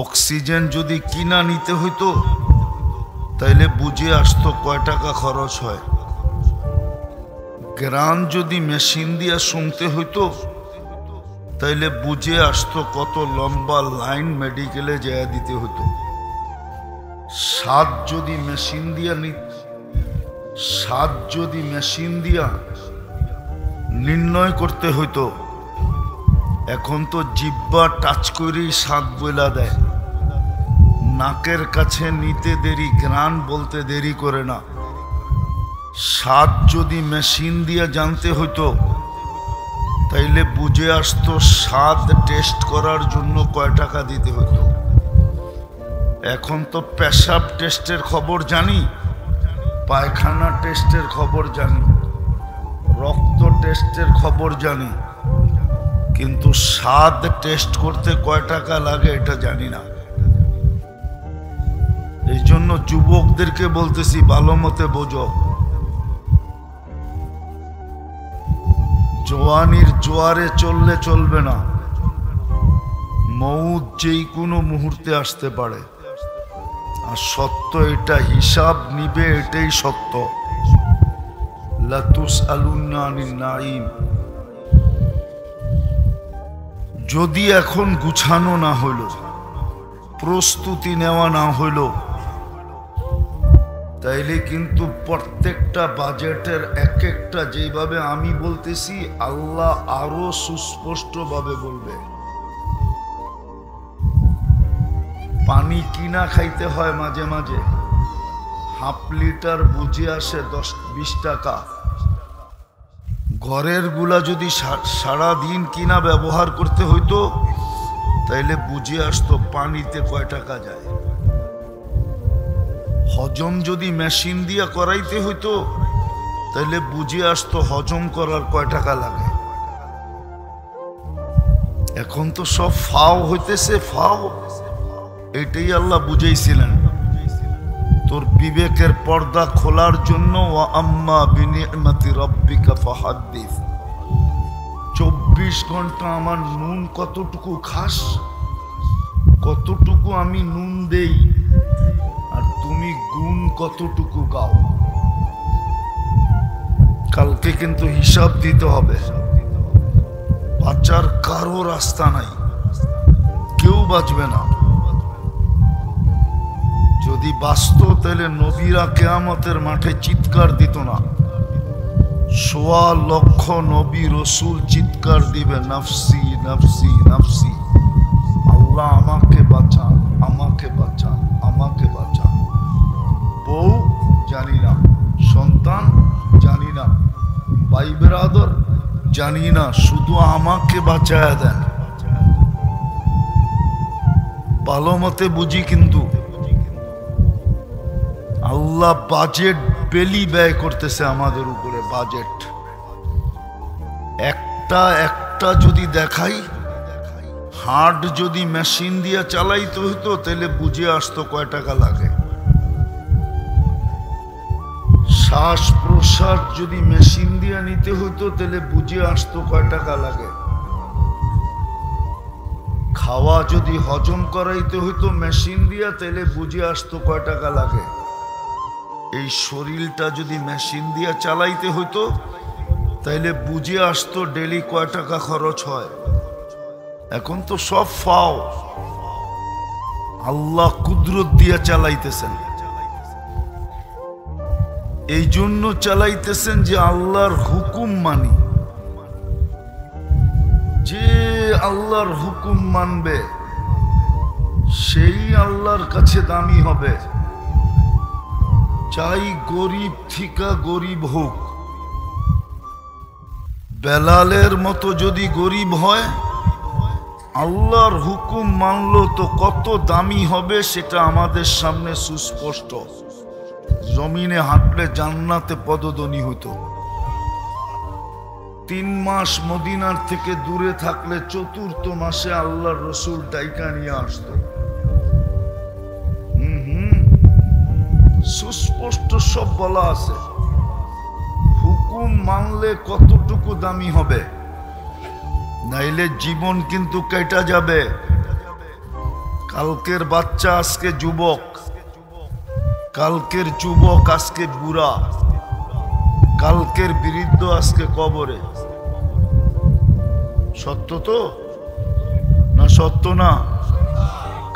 Oxygen যদি কিনা নিতে হইতো তাইলে বুঝে আসতো কয় টাকা খরচ হয়। গান যদি মেশিন দিয়া শুনতে হইতো তাইলে বুঝে আসতো কত লম্বা লাইন মেডিকেলে যেয়ে দিতে হইতো। স্বাদ যদি মেশিন দিয়া নির্ণয় করতে হইতো, এখন তো জিহ্বা টাচ করেই স্বাদ বইলা দেয়। নাকের কাছে নিতে দেরি, ঘ্রাণ বলতে দেরি করে না। স্বাদ যদি মেশিন দিয়া জানতে হইতো তাইলে বুঝে আসতো স্বাদ টেস্ট করার জন্য কয় টাকা দিতে হইতো। এখন তো পেশাব টেস্টের খবর জানি, পায়খানা টেস্টের খবর জানি, রক্ত টেস্টের খবর জানি, কিন্তু স্বাদ টেস্ট করতে কয় টাকা লাগে এটা জানি না। এই জন্য যুবকদেরকে বলতেছি ভালো মতে বোঝো, জওয়ানির জোয়ারে চললে চলবে না। মউত যেই কোনো মুহূর্তে আসতে পারে, আর সত্য এটা, হিসাব নিবে এটাই সত্য। লা তুসআলুনা আনিন নাঈম। যদি এখন গুছানো না হইল, প্রস্তুতি নেওয়া না হইল, তাইলে কিন্তু প্রত্যেকটা বাজেটের এক একটা যেভাবে আমি বলতেছি আল্লাহ আরো সুস্পষ্টভাবে বলবে। পানি কিনা খাইতে হয় মাঝে মাঝে, হাফ লিটার বুঝে আসে 10-20 টাকা। ঘরের গুলা যদি সারাদিন কিনা ব্যবহার করতে হইতো তাইলে বুঝে আসতো পানিতে কয় টাকা যায়। হজম যদি মেশিন দিয়া করাইতে হইতো তাইলে বুঝে আসতো হজম করার কয় টাকা লাগে। এখন তো সব ফাও হইতেছে, ফাও। এটাই আল্লাহ বুঝাইছিলেন তোর বিবেকের পর্দা খোলার জন্য। ওয়া আম্মা বিনি'মাতি রাব্বিকা ফাহাদ্দিস। 24 ঘন্টা আমার নুন কতটুকু খাস, কতটুকু আমি নুন দেই, আর তুমি গুণ কতটুকু গাও। কালকে কিন্তু হিসাব দিতে হবে। বাঁচার কারো রাস্তা নাই, কেউ বাঁচবে না। যদি বাঁচত তাহলে নবীরা কিয়ামতের মাঠে চিৎকার দিত না। 1.25 লক্ষ নবী রসুল চিৎকার দিবে, নাফসি নাফসি নাফসি, আল্লাহ আমাকে বাঁচান, আমাকে বাঁচান, আমাকে বাঁচান। বউ জানি না, সন্তান জানি না, ভাই ব্রাদার জানি না, শুধু আমাকে বাঁচায়া দেন। ভালো মতে বুঝি, কিন্তু আল্লাহ বাজেট বেলি ব্যয় করতেছে আমাদের উপরে। বাজেট একটা একটা যদি দেখাই, হার্ট যদি মেশিন দিয়ে চালাইতে হইতো তাহলে বুঝে আসতো কয় টাকা লাগে। শ্বাস প্রশ্বাস যদি মেশিন দিয়ে নিতে হইতো তাহলে বুঝে আসতো কয় টাকা লাগে। খাওয়া যদি হজম করাইতে হইতো মেশিন দিয়া তাহলে বুঝে আসতো কয় টাকা লাগে। এই শরীরটা যদি মেশিন দিয়া চালাইতে হইতো তাইলে বুঝে আসতো ডেলি কয় টাকা খরচ হয়। এখন তো সব ফাও, আল্লাহ কুদরত দিয়া চালাইতেছেন। এই জন্য চালাইতেছেন যে আল্লাহর হুকুম মানি। যে আল্লাহর হুকুম মানবে সেই আল্লাহর কাছে দামি হবে। চাই গরিব থিকা গরিব হোক, বেলালের মতো যদি গরিব হয়, আল্লাহর হুকুম মানলো তো কত দামি হবে সেটা আমাদের সামনে সুস্পষ্ট। জমিনে হাঁটলে জান্নাতে পদধ্বনি হতো। 3 মাস মদিনার থেকে দূরে থাকলে 4র্থ মাসে আল্লাহর রসুল ডাইকা নিয়ে আসতো। সুস্পষ্ট সব বলা আছে। হুকুম মানলে কতটুকু দামি হবে, নাইলে জীবন কিন্তু কেটে যাবে। কালকের বাচ্চা আজকে যুবক, কালকের যুবক আজকে বুড়া, কালকের বৃদ্ধ আজকে কবরে। সত্য তো না? সত্য না?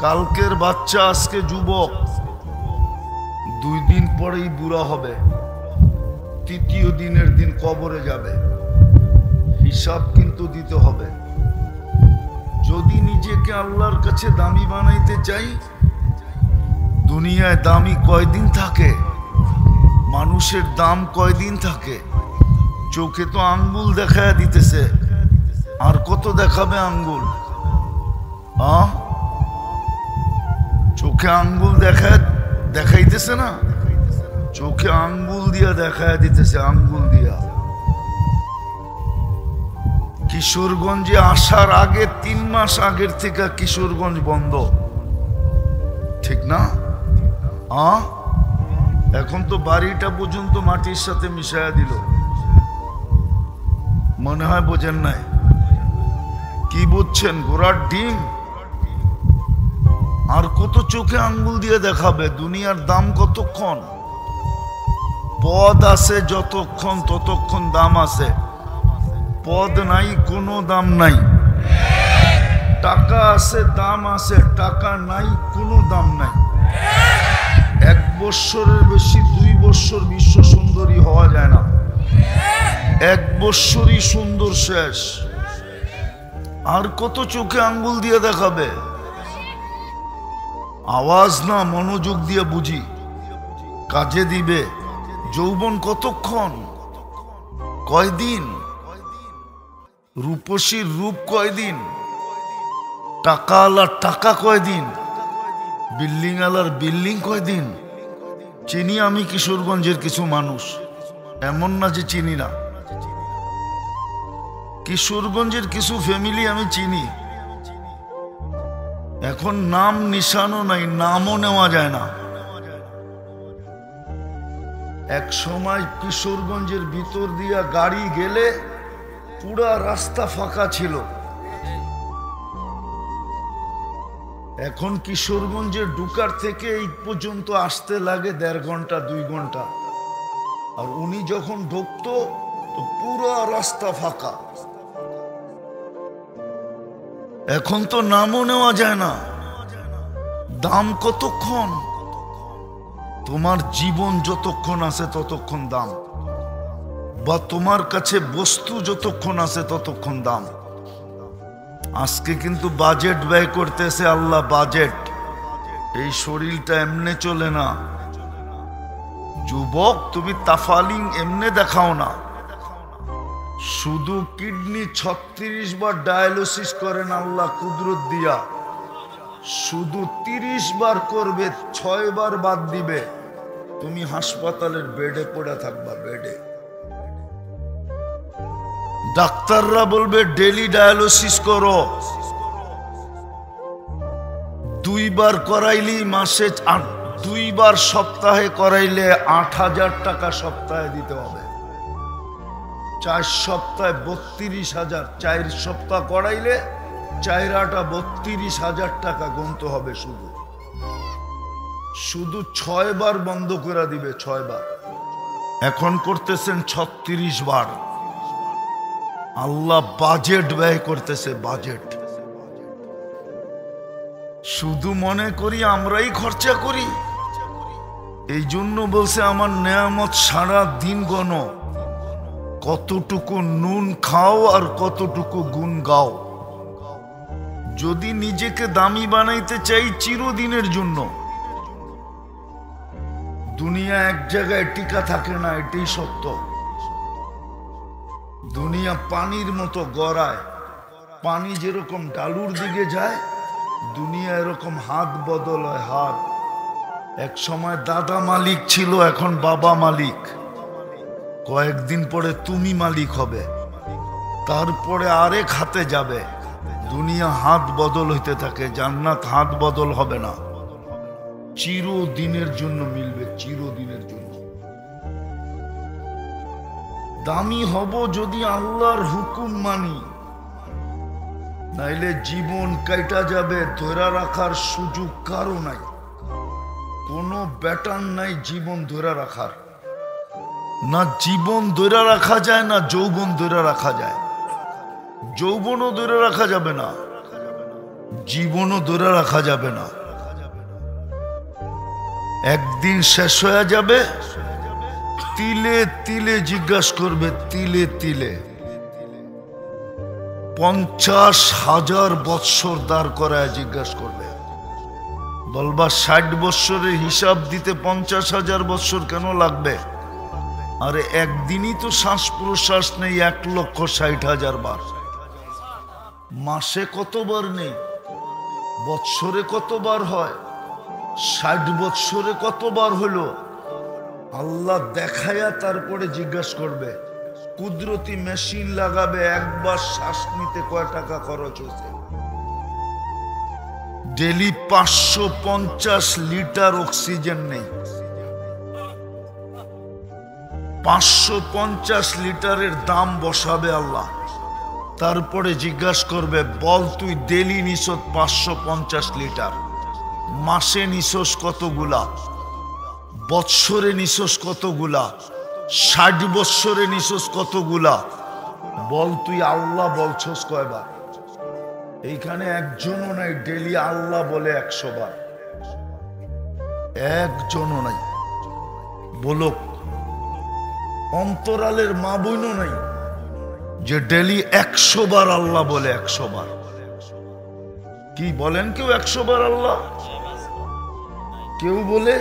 কালকের বাচ্চা আজকে যুবক, 2 দিন পরেই বুড়া হবে, 3য় দিনের দিন কবরে যাবে। হিসাব কিন্তু দিতে হবে। যদি নিজেকে আল্লাহর কাছে দামি বানাইতে চাই, দুনিয়ায় দামি কয়দিন থাকে? মানুষের দাম কয়দিন থাকে? চোখে তো আঙ্গুল দেখায় দিতেছে, আর কত দেখাবে আঙ্গুল? চোখে আঙ্গুল দেখাইতেছে না, চোখে আঙ্গুল দিয়া দেখায় দিতেছে, আঙ্গুল দিয়া। কিশোরগঞ্জে আসার আগে 3 মাস আগের থেকে কিশোরগঞ্জ বন্ধ, ঠিক না? এখন তো বাড়িটা পর্যন্ত মাটির সাথে মিশাইয়া দিল। মনে হয় বোঝেন নাই। কি বুঝছেন? ঘোড়ার ডিম। আর কত চোখে আঙ্গুল দিয়ে দেখাবে? দুনিয়ার দাম কতক্ষণ? পদ আছে যতক্ষণ ততক্ষণ দাম আছে, পদ নাই কোনো দাম নাই। টাকা আছে দাম আছে, টাকা নাই কোনো দাম নাই। 1 বৎসরের বেশি 2 বৎসর বিশ্ব সুন্দরী হওয়া যায় না, 1 বৎসরই সুন্দর শেষ। আর কত চোখে আঙ্গুল দিয়ে দেখাবে? আওয়াজ না, মনোযোগ দিয়ে বুঝি, কাজে দিবে। যৌবন কতক্ষণ? কয়দিন? রূপসীর রূপ কয়দিন? টাকা আলার টাকা কয়দিন? বিল্ডিং আলার বিল্ডিং কয়দিন? চিনি আমি কিশোরগঞ্জের কিছু মানুষ, এমন না যে চিনি না। কিশোরগঞ্জের কিছু ফ্যামিলি আমি চিনি। এখন নাম নিশানও নাই, নামও নেওয়া যায় না। এক সময় কিশোরগঞ্জের ভিতর দিয়া গাড়ি গেলে পুরা রাস্তা ফাঁকা ছিল। এখন কিশোরগঞ্জের ঢুকার থেকে এই পর্যন্ত আসতে লাগে 1.5 ঘন্টা 2 ঘন্টা। আর উনি যখন ঢুকতো তো পুরা রাস্তা ফাঁকা। এখন তো নামও নেওয়া যায় না। দাম কতক্ষণ? তোমার জীবন যতক্ষণ আছে ততক্ষণ দাম, বা তোমার কাছে বস্তু যতক্ষণ আছে ততক্ষণ দাম। আজকে কিন্তু বাজেট ব্যয় করতেছে আল্লাহ, বাজেট। এই শরীরটা এমনে চলে না। যুবক, তুমি তাফালিং এমনে দেখাও না। শুধু কিডনি 36 বার ডায়ালিসিস করেন আল্লাহ কুদরত দিয়া। শুধু 30 বার করবে, 6 বার বাদ দিবে, তুমি হাসপাতালের বেডে পড়ে থাকবা, বেডে। ডাক্তাররা বলবে ডেলি ডায়ালিসিস করো। 2 বার করাইলি মাসে 2 বার সপ্তাহে করাইলে 8,000 টাকা সপ্তাহে দিতে হবে। 4 সপ্তাহে 32,000, 4 সপ্তাহ করাইলে 4 আটা 32,000 টাকা গুনতে হবে। শুধু 6 বার বন্ধ করে দিবে, 6 বার। এখন করতেছেন 36 বার। আল্লাহ বাজেট ব্যয় করতেছে, বাজেট। শুধু মনে করি আমরাই খরচা করি। এই জন্য বলছে আমার নেয়ামত সারা দিন গণো, কতটুকু নুন খাও আর কতটুকু গুণ গাও। যদি নিজেকে দামি বানাইতে চাই চিরদিনের জন্য, দুনিয়া এক জায়গায় টিকা থাকে না, এটাই সত্য। দুনিয়া পানির মতো গড়ায়। পানি যেরকম ডালুর দিকে যায়, দুনিয়া এরকম হাত বদল হয়, হাত। এক সময় দাদা মালিক ছিল, এখন বাবা মালিক। কয়েকদিন পরে তুমি মালিক হবে, তারপরে আরেক হাতে যাবে। দুনিয়া হাত বদল হইতে থাকে। জান্নাত হাত বদল হবে না, চিরদিনের জন্য মিলবে, চিরদিনের জন্য। দামি হব যদি আল্লাহর হুকুম মানি। নাইলে জীবন কাইটা যাবে, ধরে রাখার সুযোগ কারো নাই, কোনো ব্যাটার নাই জীবন ধরে রাখার। না জীবন ধরে রাখা যায়, না যৌবন ধরে রাখা যায়। যৌবনও ধরে রাখা যাবে না, জীবনও ধরে রাখা যাবে না। একদিন শেষ হয়ে যাবে। তিলে তিলে জিজ্ঞাসা করবে, তিলে তিলে। 50,000 বৎসর দাঁড় করায় জিজ্ঞাসা করবে। বলবা 60 বৎসরের হিসাব দিতে 50,000 বৎসর কেন লাগবে? আরে একদিনই তো শ্বাস প্রশ্বাস নেই 1,60,000 বার। মাসে কতবার নেই? বৎসরে কতবার হয়? 60 বৎসরে কতবার হলো? আল্লাহ দেখায়া তারপরে জিজ্ঞাসা করবে। কুদরতি মেশিন লাগাবে, একবার শ্বাস নিতে কয় টাকা খরচ হয়েছে? ডেলি 550 লিটার অক্সিজেন নেই। 550 লিটারের দাম বসাবে আল্লাহ। তারপরে জিজ্ঞাসা করবে, বল তুই ডেলি নিছস 550 লিটার, মাসে নিছস কতগুলা, বৎসরে নিছস কতগুলা, 60 বৎসরে নিছস কতগুলা? বল তুই আল্লাহ বলছস কয়বার? এইখানে একজনও নাই ডেলি আল্লাহ বলে 100 বার, একজনও নাই। বলো অন্তরালের মা বোনও নাই যে ডেলি 100 বার আল্লাহ বলে। 100 বার কি বলেন কেউ? 100 বার আল্লাহ কেউ বলে?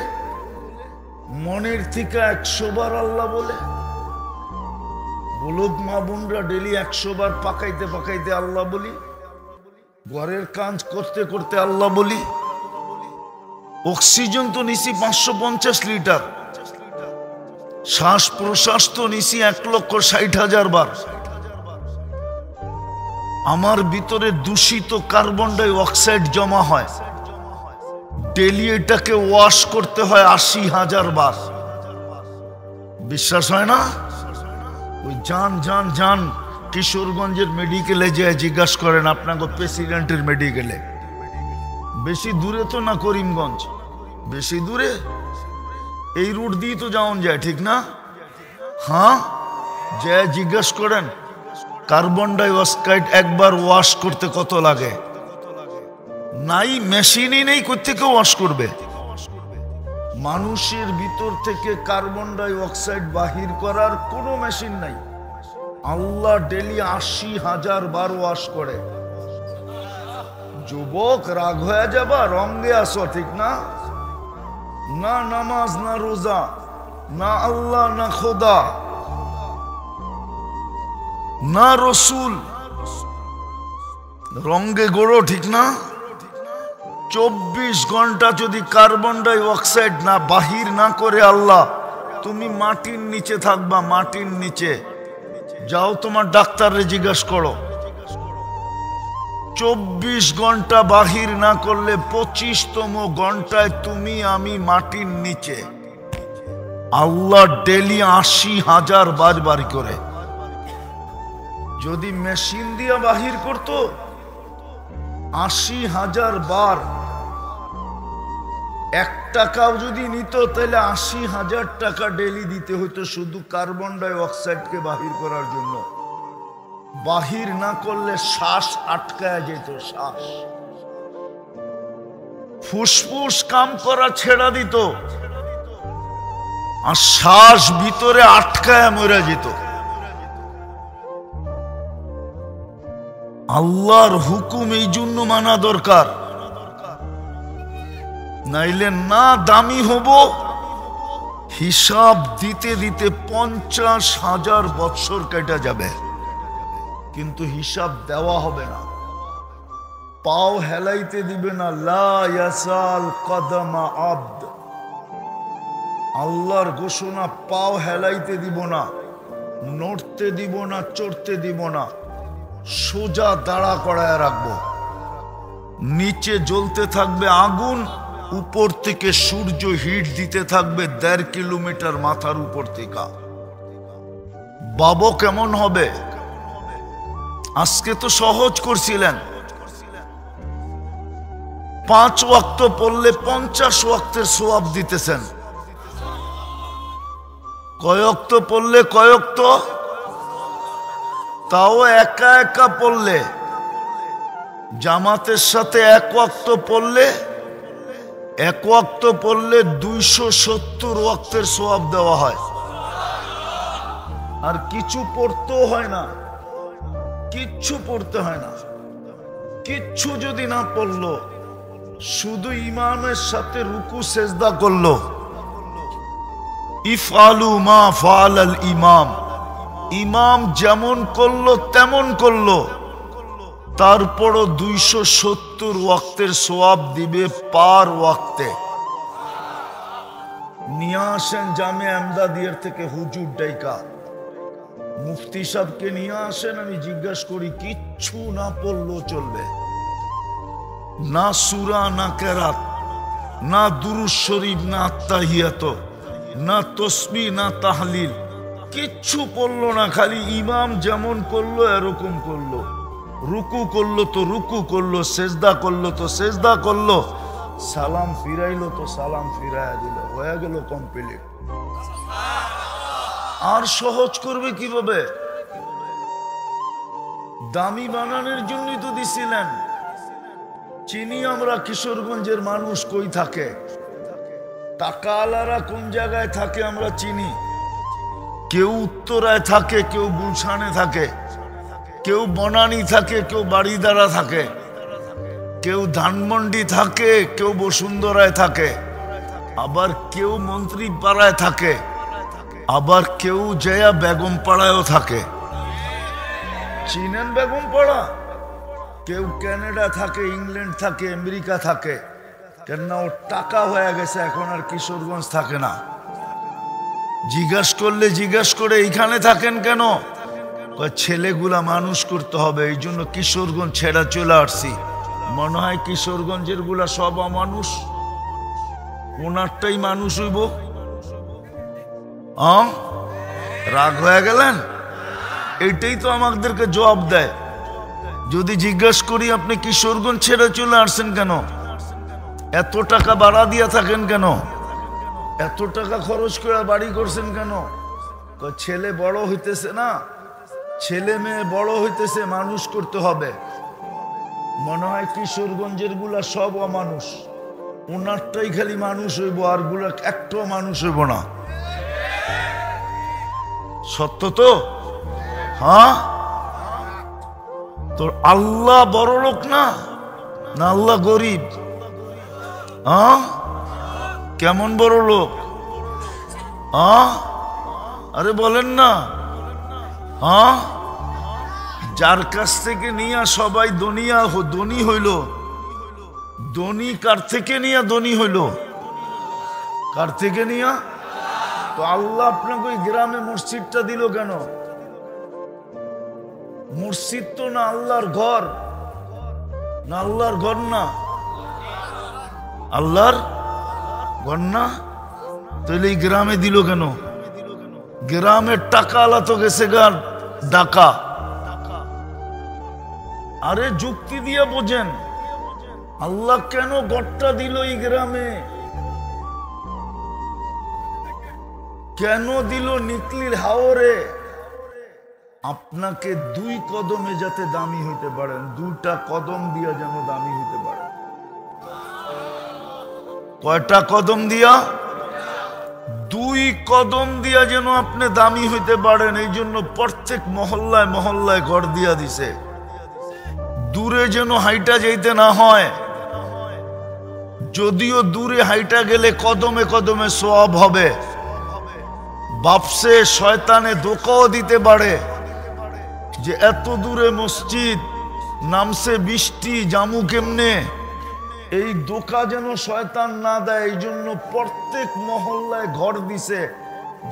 মনের থেকে 100 বার আল্লাহ বলে? বলুক মা বোনরা, ডেলি 100 বার পাকাইতে পাকাইতে আল্লাহ বলি, ঘরের কাজ করতে করতে আল্লাহ বলি। অক্সিজেন তো নিছি 550 লিটার, শ্বাস প্রশ্বাস তো নিছি 1,60,000 বার। আমার ভিতরে দূষিত কার্বন ডাই অক্সাইড জমা হয়, ডেলি এটাকে ওয়াশ করতে হয় 80,000 বার। বিশ্বাস হয় না? ওই যান কিশোরগঞ্জের মেডিকেলে যে জিজ্ঞাসা করেন, আপনাকে প্রেসিডেন্টের মেডিকেলে। বেশি দূরে তো না করিমগঞ্জ, বেশি দূরে এই রুট দিয়ে তো যাওয়া যায়, ঠিক না? হ্যাঁ, যে জিজ্ঞাসা করেন কার্বন ডাই অক্সাইড একবার ওয়াশ করতে কত লাগে? নাই, মেশিনই নেই, কোত্থেকে ওয়াশ করবে? মানুষের ভিতর থেকে কার্বন ডাই অক্সাইড বাহির করার কোনো মেশিন নাই। আল্লাহ ডেলি 80,000 বার ওয়াশ করে। যুবক, রাগ হয়ে যাবা, রঙে আসো, ঠিক না? না নামাজ, না রোজা, না আল্লাহ, না খোদা, না রসুল, রঙে গড়ো, ঠিক না? 24 ঘন্টা যদি কার্বন ডাই অক্সাইড না বাহির না করে আল্লাহ, তুমি মাটির নিচে থাকবা, মাটির নিচে। যাও তোমার ডাক্তাররে জিজ্ঞাসা করো, 24 ঘন্টা বাহির না করলে 25তম ঘন্টায় তুমি আমি মাটির নিচে। আল্লাহ ডেলি 80,000 বার বার করে। যদি মেশিন দিয়া বাহির করতো 80,000 বার, 1 টাকাও যদি নিত, তাহলে 80,000 টাকা ডেলি দিতে হইতো শুধু কার্বন ডাই অক্সাইডকে বাহির করার জন্য। বাহির না করলে শ্বাস আটকায় যেত, শ্বাস। ফুসফুস কাম করা ছেড়া দিত, আর শ্বাস ভিতরে আটকায় মরে যেত। আল্লাহর হুকুম এই জন্য মানা দরকার, নাইলে না দামি হব, হিসাব দিতে দিতে 50,000 বৎসর কেটে যাবে, কিন্তু হিসাব দেওয়া হবে না। পাও হেলাইতে দিবে না। লা ইয়াসাল কদমা আবদ, আল্লাহর ঘোষণা, পাও হেলাইতে দিব না, নড়তে দিব না, চড়তে দিব না, সোজা দাঁড়া করায় রাখবো। নিচে জ্বলতে থাকবে আগুন, উপর থেকে সূর্য হিট দিতে থাকবে 1.5 কিলোমিটার মাথার উপর থেকে। বাবু কেমন হবে? আজকে তো সহজ করছিলেন, 5 ওয়াক্ত পড়লে 50 ওয়াক্তের সওয়াব দিতেছেন। কয় ওয়াক্ত পড়লে কয় ওয়াক্ত? তাও একা একা পড়লে, জামাতের সাথে 1 ওয়াক্ত পড়লে 1 ওয়াক্ত পড়লে 270 ওয়াক্তের সওয়াব দেওয়া হয়। আর কিছু পড়তেও হয় না, কিচ্ছু পড়তে হয় না। কিচ্ছু যদি না পড়লো, শুধু ইমামের সাথে রুকু সেজদা করলো, ইফআলু মা ফাআলাল ইমাম, ইমাম যেমন করলো তেমন করলো, তারপরও 270 ওয়াক্তের সওয়াব দিবে পার ওয়াক্তে। নিয়ে আসেন জামে আমদাদিয়ার থেকে হুজুর ডাইকা, মুফতি সাহেবকে নিয়ে আসেন, আমি জিজ্ঞাসা করি কিচ্ছু না পড়লেও চলবে, না সূরা, না কেরাত, না দুরূদ শরীফ, না আত্তাহিয়াত, না তাসবিহ, না তাহলিল, কিচ্ছু পড়লো না, খালি ইমাম যেমন করলো এরকম করলো। রুকু করলো তো রুকু করলো, সেজদা করলো তো সেজদা করলো, সালাম ফিরাইলো তো সালাম ফিরাইয়া দিল, হয়ে গেল কমপ্লিট। আর সহজ করবে কিভাবে? দামি বানানোর জন্যই তো দিছিলেন। চিনি আমরা কিশোরগঞ্জের মানুষ কই থাকে, টাকাওয়ালারা কোন জায়গায় থাকে আমরা চিনি। কেউ উত্তরায় থাকে, কেউ গুলশানে থাকে, কেউ বনানী থাকে, কেউ বাড়িদারা থাকে, কেউ ধানমন্ডি থাকে, কেউ বসুন্ধরায় থাকে, আবার কেউ মন্ত্রী পাড়ায় থাকে, আবার কেউ জয়া বেগম পাড়ায়ও থাকে। চিনেন বেগম পাড়া? কেউ কানাডা থাকে, ইংল্যান্ড থাকে, আমেরিকা থাকে, কেননা ওর টাকা হয়ে গেছে, এখন আর কিশোরগঞ্জ থাকে না। জিজ্ঞাসা করলে জিজ্ঞাসা করে এইখানে থাকেন কেন? ছেলেগুলা মানুষ করতে হবে, এই জন্য কিশোরগঞ্জ ছেড়া চলে আসছি। মনে হয় কিশোরগঞ্জের গুলা সব অমানুষ, ওনারটাই মানুষ হইব। রাগ হয়ে গেলেন? এইটাই তো আমাদেরকে জবাব দেয়। যদি জিজ্ঞাসা করি আপনি কিশোরগঞ্জ ছেড়ে চলে আসছেন কেন, এত টাকা ভাড়া দিয়া থাকেন কেন, এত টাকা খরচ করে বাড়ি করছেন কেন? ছেলে বড় হইতেছে না, ছেলে মেয়ে বড় হইতেছে, মানুষ করতে হবে। মনে হয় কিশোরগঞ্জের গুলা সব অমানুষ, ওনারটাই খালি মানুষ হইব, আর গুলা একটাও মানুষ হইব না। সত্য তো? হ্যাঁ। তোর আল্লাহ বড় লোক না, না আল্লাহ গরিব? হ্যাঁ, কেমন বড় লোক? হ্যাঁ, আরে বলেন না। হ্যাঁ, যার কাছ থেকে নিয়ে সবাই ধনী হইল, ধনী কার থেকে নিয়ে ধনী হইল? কার থেকে নিয়ে? তো আল্লাহ আপনাকে ওই গ্রামে মসজিদটা দিল কেন? মসজিদ তো না আল্লাহর ঘর, না আল্লাহর ঘর না, আল্লাহর ঘর না, তাহলে এই গ্রামে দিল কেন? গ্রামের টাকা আলা তো গেছে গার ডাকা। আরে যুক্তি দিয়ে বোঝেন, আল্লাহ কেন ঘরটা দিল এই গ্রামে? কেন দিল নিকলির হাওরে? আপনাকে 2 কদমে যাতে দামি হইতে পারেন, 2টা কদম দিয়া যেন দামি হইতে পারেন। কয়টা কদম দিয়া? 2 কদম দিয়া যেন আপনি দামি হইতে পারেন। এই জন্য প্রত্যেক মহল্লায় মহল্লায় ঘর দিয়া দিছে, দূরে যেন হাইটা যাইতে না হয়। যদিও দূরে হাইটা গেলে কদমে কদমে সওয়াব হবে, বাপসে শয়তানে ধোঁকাও দিতে পারে যে এত দূরে মসজিদ, নামছে বৃষ্টি, জামু কেমনে, এই ধোঁকা যেন শয়তান না দেয়। এই জন্য প্রত্যেক মহল্লায় ঘর দিছে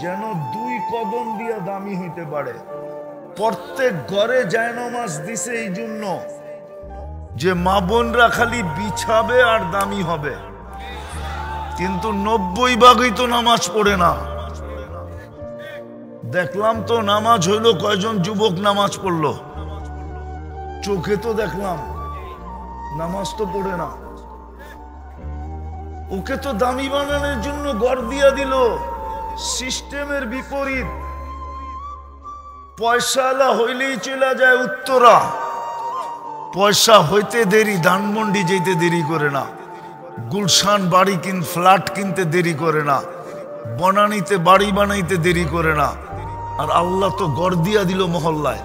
যেন 2 কদম দিয়ে দামি হইতে পারে। প্রত্যেক ঘরে জায়নামাজ দিছে এই জন্য যে মা বোনরা খালি বিছাবে আর দামি হবে। কিন্তু 90% তো নামাজ পড়ে না। দেখলাম তো নামাজ হইল, কয়জন যুবক নামাজ পড়লো? চোখে তো দেখলাম, নামাজ তো পড়ে না। ওকে তো দামি বানানোর জন্য ঘর দিয়া দিল, সিস্টেমের বিপরীত। পয়সাওয়ালা হইলেই চলে যায় উত্তরা, পয়সা হইতে দেরি ধানমন্ডি যেতে দেরি করে না, গুলশান বাড়ি ফ্ল্যাট কিনতে দেরি করে না, বনানীতে বাড়ি বানাইতে দেরি করে না। আর আল্লাহ তো ঘর দিয়া দিল মহল্লায়,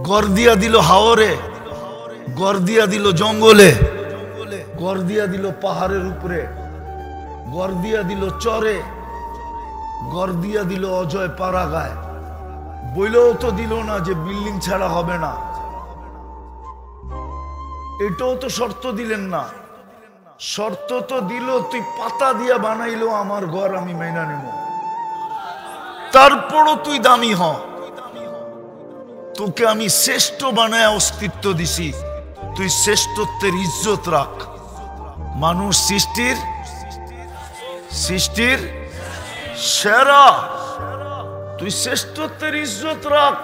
ঘর দিয়া দিল হাওরে, ঘর দিয়া দিল জঙ্গলে, ঘর দিয়া দিল পাহাড়ের উপরে, ঘর দিয়া দিল চরে, ঘর দিয়া দিল অজয় পাড়াগায়। বইলেও তো দিল না যে বিল্ডিং ছাড়া হবে না, এটাও তো শর্ত দিলেন না। শর্ত তো দিল তুই পাতা দিয়া বানাইলো আমার ঘর, আমি মেনা নেব, তারপরও তুই দামি হ। তোকে আমি শ্রেষ্ঠ বানায় অস্তিত্ব দিছি, তুই শ্রেষ্ঠত্বের ইজ্জত রাখ। মানুষ সৃষ্টির সেরা, তুই শ্রেষ্ঠত্বের ইজ্জত রাখ।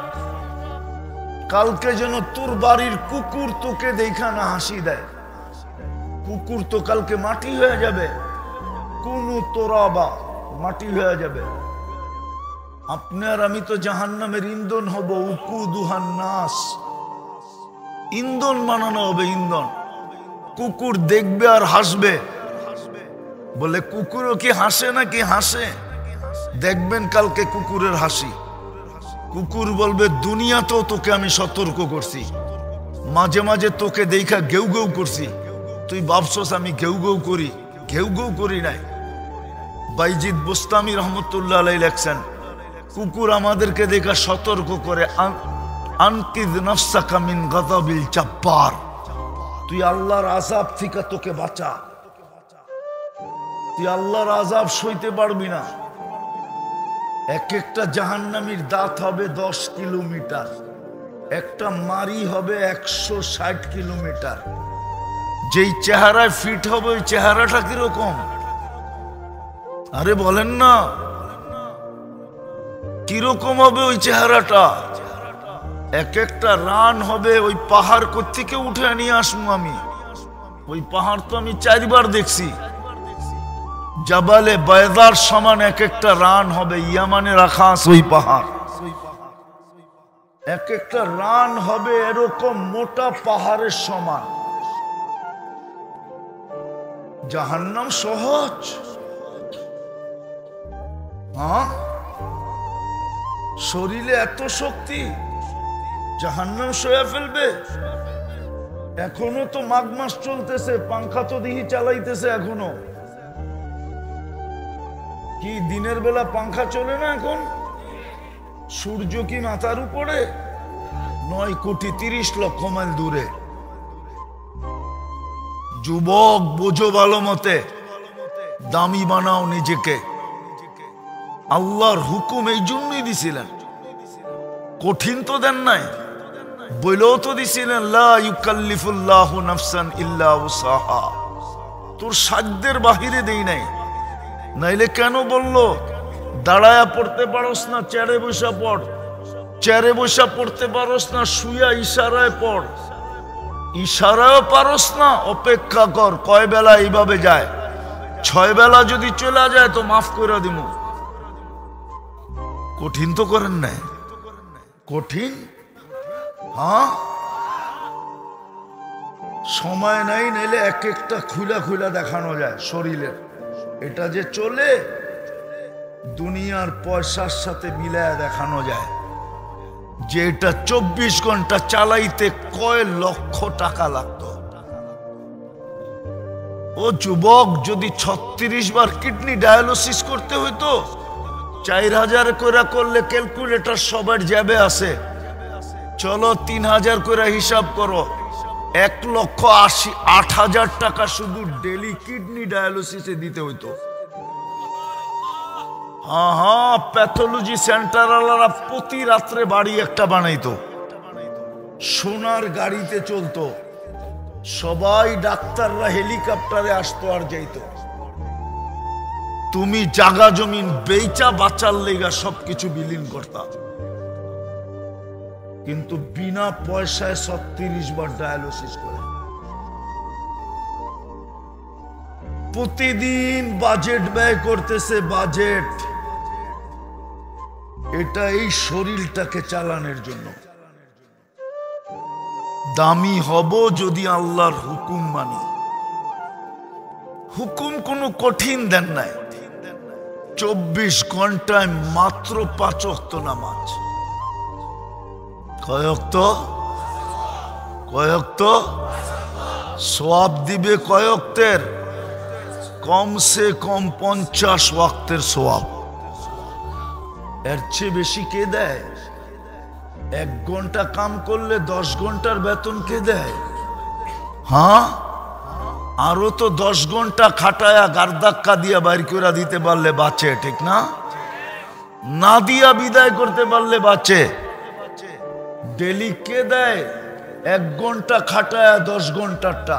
কালকে যেন তোর বাড়ির কুকুর তোকে দেখা না হাসি দেয়। কুকুর তো কালকে মাটি হয়ে যাবে, কোন তোরা বা মাটি হয়ে যাবে। আপনার আমি তো জাহান্নামের ইন্ধন হব, উকুদুহান নাস, ইন্ধন বানানো হবে, ইন্ধন। কুকুর দেখবে আর হাসবে, বলে কুকুরও কি হাসে নাকি হাসে? দেখবেন কালকে কুকুরের হাসি। কুকুর বলবে দুনিয়াতেও তোকে আমি সতর্ক করছি, মাঝে মাঝে তোকে দেখা ঘেউ ঘেউ করছি, তুই ভাবছস আমি ঘেউ ঘেউ করি? ঘেউ ঘেউ করি নাই। বাইজিদ বুস্তামি রহমতুল্লাহ আলাইহি লেখছেন, কুকুর আমাদেরকে দেখা সতর্ক করে, আনকিদ নাফসাকা মিন গাযাবিল জাব্বার, তুই আল্লাহর আযাব থেকে তোকে বাঁচা, তুই আল্লাহর আযাব সইতে পারবি না। এক একটা জাহান্নামীর দাঁত হবে 10 কিলোমিটার, একটা মারি হবে 160 কিলোমিটার। যেই চেহারায় ফিট হবে ওই চেহারাটা কিরকম? আরে বলেন না, কিরকম হবে ওই চেহারাটা? এক একটা রান হবে, ওই পাহাড় কোত্থেকে উঠে নিয়ে আসবো আমি? ওই পাহাড় তো আমি 4 বার দেখছি। জাবালে বায়দার সমান এক একটা রান হবে, ইয়ামানে রাখা আছে ওই পাহাড়। এক একটা রান হবে এরকম মোটা পাহাড়ের সমান। জাহান্নাম সহজ? হ্যাঁ, শরীরে এত শক্তি, জাহান্নাম সয়ে ফেলবে? এখনো তো মাঘ মাস চলতেছে, পাংখা তো দিহি চালাইতেছে এখনো। কি দিনের বেলা পাংখা চলে না এখন? সূর্য কি মাথার উপরে? 9,30,00,000 মাইল দূরে। যুবক বোঝো ভালো মতে, দামি বানাও নিজেকে। আল্লাহর হুকুম এই জন্যই দিছিলেন, কঠিন তো দেন নাই। বইলেও তো দিছিলেন লা ইউকাল্লিফুল্লাহু নাফসান ইল্লা উসাহা, তোর সাধ্যের বাহিরে দেই নাই। নাইলে কেন বললো দাঁড়ায়া পড়তে পারস না, চেয়ারে বসা পড়। চেয়ারে বসা পড়তে পারস না, শুয়া ইশারায় পড়। ইশারায়ও পারস না, অপেক্ষা কর কয় বেলা এইভাবে যায়। 6 বেলা যদি চলে যায় তো মাফ করে দিব। কঠিন তো করেন নাই? কঠিন? হ্যাঁ, সময় নাই, নাইলে এক একটা খুলা খুলা দেখানো যায় শরীরের। এটা যে চলে দুনিয়ার পয়সার সাথে মিলায় দেখানো যায় যে এটা 24 ঘন্টা চালাইতে কয় লক্ষ টাকা লাগতো। ও যুবক, যদি 36 বার কিডনি ডায়ালিসিস করতে হইতো, 4000 করে করলে ক্যালকুলেটর সবার জ্যাবে আছে, চলো 3000 করে হিসাব করো, 1,80,000 টাকা শুধু ডেলি কিডনি ডায়ালিসিসে দিতে হইতো। হ্যাঁ, প্যাথোলজি সেন্টার ওয়ালারা প্রতি রাত্রে বাড়ি একটা বানাইতো, সোনার গাড়িতে চলতো, সবাই ডাক্তাররা হেলিকপ্টারে আসতো আর যাইতো। তুমি জাগা জমিন বেচা বাঁচার লেগা সবকিছু বিলীন করতা, কিন্তু বিনা পয়সায় 36 বার ডায়ালিসিস করে। প্রতিদিন বাজেট ব্যয় করতেছে, বাজেট। এটা এই শরীরটাকে চালানোর জন্য। দামি হব যদি আল্লাহর হুকুম মানি। হুকুম কোনো কঠিন দেন নাই। 24 ঘন্টায় মাত্র 5 ওয়াক্ত নামাজ। কয় ওয়াক্ত? কয় ওয়াক্ত? সওয়াব দিবে কয় ওয়াক্তের? কমসে কম 50 ওয়াক্তের সওয়াব। এর চেয়ে বেশি কে দেয়? 1 ঘন্টা কাম করলে 10 ঘন্টার বেতন কে দেয়? হ্যাঁ, আরো তো 10 ঘন্টা খাটায়া গারদাক্কা দিয়া বাইর করে দিতে পারলে বাঁচে, ঠিক না? না দিয়া বিদায় করতে পারলে বাঁচে। ডেলি কে দেয়? 1 ঘন্টা খাটায়া 10 ঘন্টারটা।